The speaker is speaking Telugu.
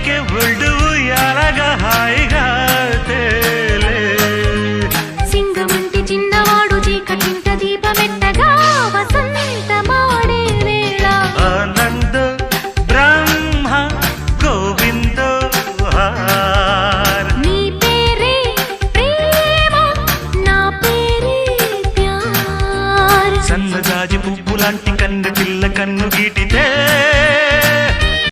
పైకే ఒళ్ళు ఉయ్యాలగా హాయిగా తేలే సింగమంటి చిన్నవాడు చీకటింట దీపమెట్టగా వసంతమాడే వేళ ఆనంద బ్రహ్మ గోవిందో నీ పేరే ప్రేమ నా పేరే ప్యార్ సన్నజాజి పువ్వు లాంటి కన్ను పిల్ల కన్ను